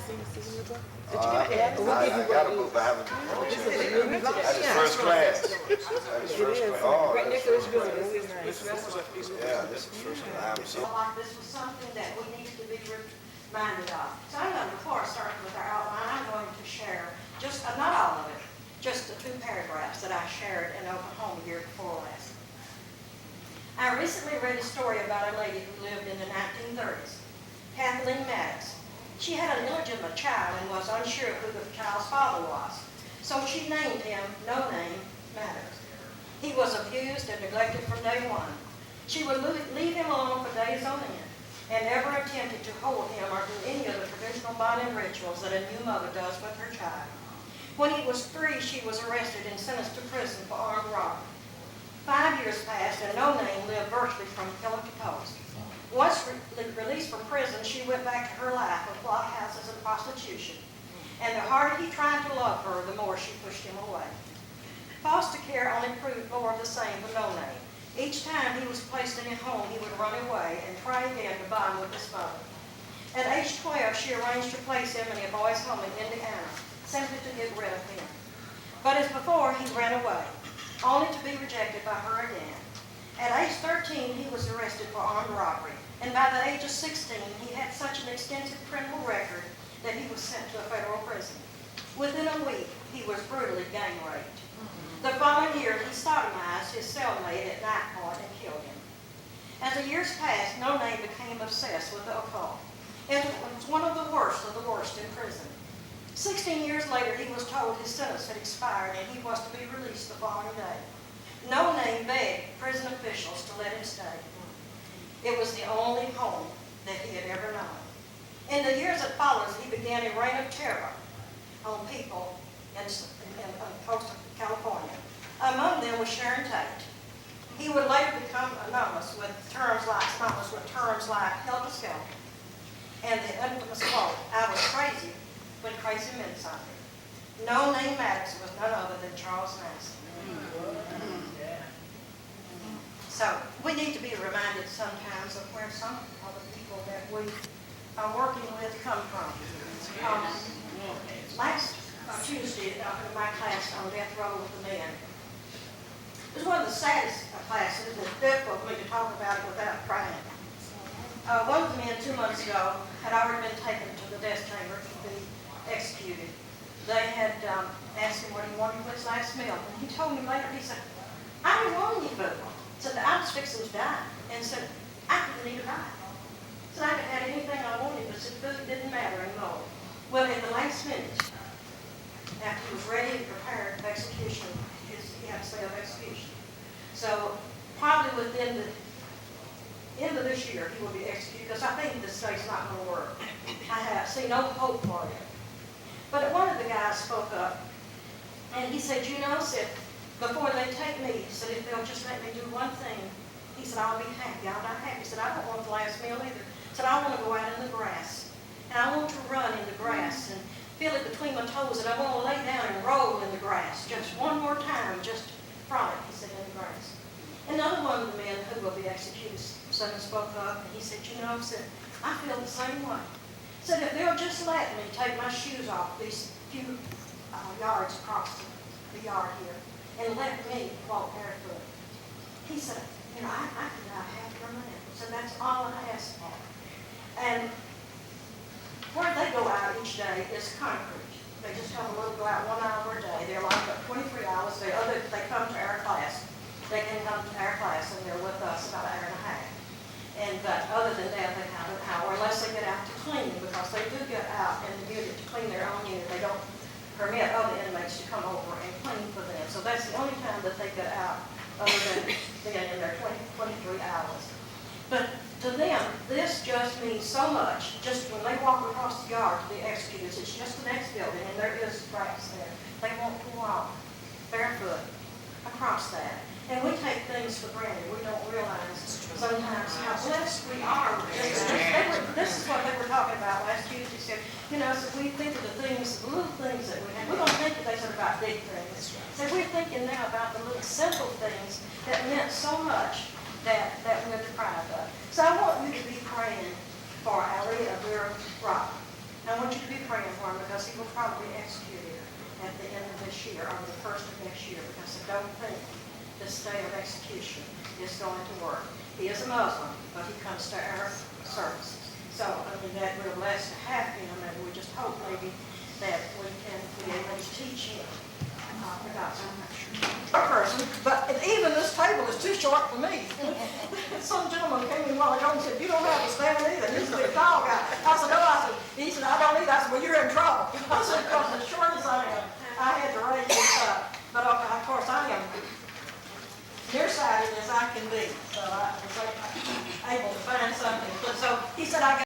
I got a book, but I haven't. That is first class. That is first class. Oh, that is first class. Yeah, this is first class. I'm so. Like this was something that we needed to be reminded of. So I'm going to, before I start with our outline, I'm going to share just, not all of it, just the 2 paragraphs that I shared in Oklahoma year before last. I recently read a story about a lady who lived in the 1930s, Kathleen Maddox. She had an illegitimate child and was unsure who the child's father was. So she named him No Name Maddox. He was abused and neglected from day one. She would leave him alone for days on end and never attempted to hold him or do any of the traditional bonding rituals that a new mother does with her child. When he was 3, she was arrested and sentenced to prison for armed robbery. 5 years passed and No Name lived virtually from pillar to post. Once released from prison, she went back to her life of block houses and prostitution. And the harder he tried to love her, the more she pushed him away. Foster care only proved more of the same for No Name. Each time he was placed in a home, he would run away and try again to bond with his mother. At age 12, she arranged to place him in a boys' home in Indiana, simply to get rid of him. But as before, he ran away, only to be rejected by her again. At age 13, he was arrested for armed robbery, and by the age of 16, he had such an extensive criminal record that he was sent to a federal prison. Within a week, he was brutally gang raped. The following year, he sodomized his cellmate at night point and killed him. As the years passed, No Name became obsessed with the occult. It was one of the worst in prison. 16 years later, he was told his sentence had expired and he was to be released the following day. No Name begged prison officials to let him stay. It was the only home that he had ever known. In the years that followed, he began a reign of terror on people in coastal California. Among them was Sharon Tate. He would later become anonymous with terms like helter-skelter and the infamous quote, "I was crazy when crazy meant something." No Name Maddox was none other than Charles Manson. So we need to be reminded sometimes of where some of the people that we are working with come from. Last Tuesday, in my class on death row with the men, it was one of the saddest classes. It's difficult for me to talk about it without crying. One of the men 2 months ago had already been taken to the death chamber to be executed. They had asked him what he wanted for his last meal, and he told me later, he said, "I didn't want any food." Said, "I was fixing to die," and said, "I didn't need to die." Said, "I could have anything I wanted, but said food didn't matter anymore." Well, at the last minute, after he was ready and prepared for execution, he had to say of execution. So probably within the end of this year, he will be executed, because I think this state's not going to work. I see no hope for it. But one of the guys spoke up, and he said, said, "Before they take me," he said, "if they'll just let me do one thing," he said, "I'll be happy. I'll die happy." He said, "I don't want the last meal either." He said, "I want to go out in the grass, and I want to run in the grass and feel it between my toes, and I want to lay down and roll in the grass just one more time, just frolic," he said, "in the grass." Another one of the men who will be executed suddenly spoke up, and he said, said, "I feel the same way." He said, "If they'll just let me take my shoes off these few yards across the yard here, and let me walk barefoot," he said, I could not have for a minute." So that's all I asked for. And where they go out each day is concrete. They just have a little go out 1 hour a day. They're locked up 23 hours. They come to our class. They can come to our class, and they're with us about an hour and a half. But other than that, they have an hour, unless they get out to clean, because they do get out in the unit to clean their own unit. They don't permit other inmates to come over and clean for them. So that's the only time that they get out, other than being in their 23 hours. But to them, this just means so much. Just when they walk across the yard to the executors, it's just the next building, and there is grass there. They want to walk barefoot across that. And we take things for granted. We don't realize sometimes how blessed we are. This is what they were talking about last Tuesday. Said, so we think of the things, the little things that we have. We don't think that they said about big things. So we're thinking now about the little simple things that meant so much that we're deprived of. So I want you to be praying for Ali Abdul Rock. I want you to be praying for him because he will probably be executed at the end of this year or the first of next year, because I don't think this day of execution is going to work. He is a Muslim, but he comes to our services. So, I mean, that we're blessed to have him, and we just hope maybe that we can be able to teach him the gospel. I'm not sure. Person, but even this table is too short for me. Some gentleman came in a while ago and said, "You don't have to stand either. This is a tall guy." I said, "No." I said, he said, "I don't either." I said, "Well, you're in trouble." I said,